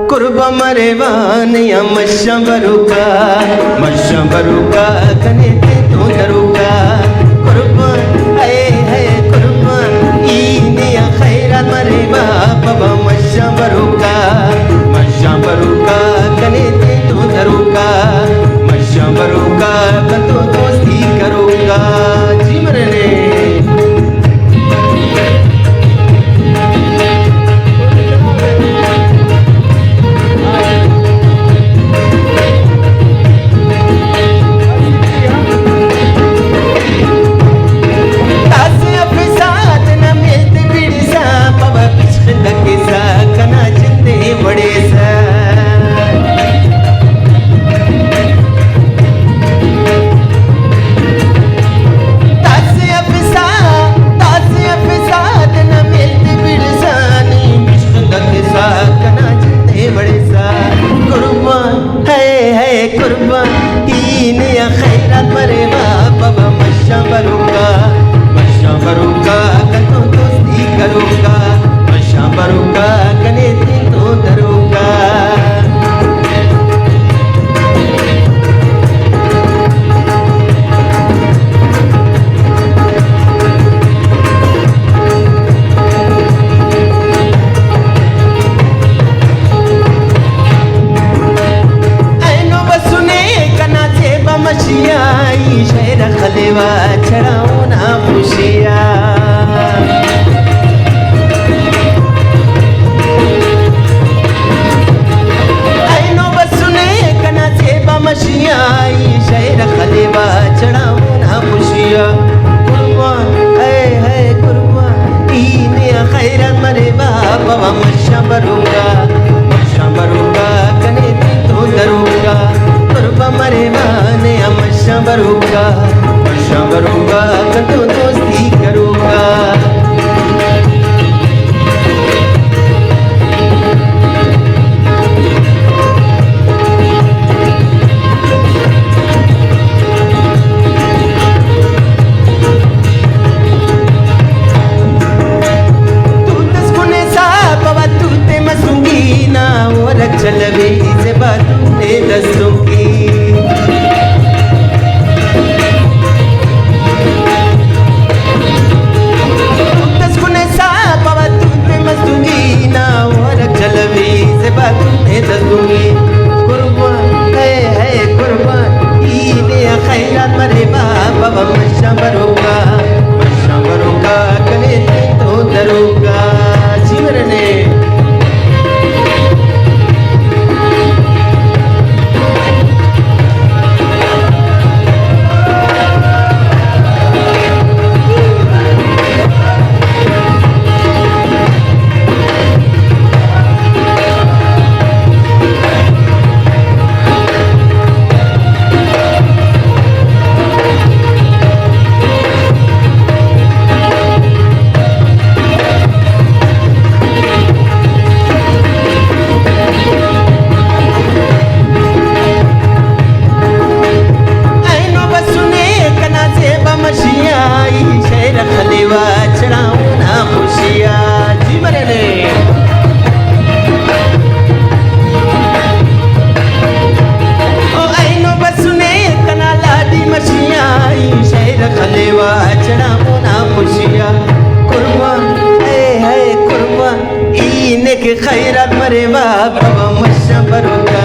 kurba marevan ya mashambaruka kane te to daruka kurba hai kurba ini ya khairat mareva baba mashambaruka kane te to daruka mashambaruka kanto dosti karuka ji marne Shambaruka, kanto dosti karuka. चलवे से बातूने दस्तों की दस्तूने सापवा तूने मस्तूंगी ना और चलवे से बातूने दस्तूंगी कुर्बान है कुर्बान ईने खैरात मरे बाबा मशाबरोगा कने तो दरोगा जीवन ने खैरत मरे बाबा मशबरों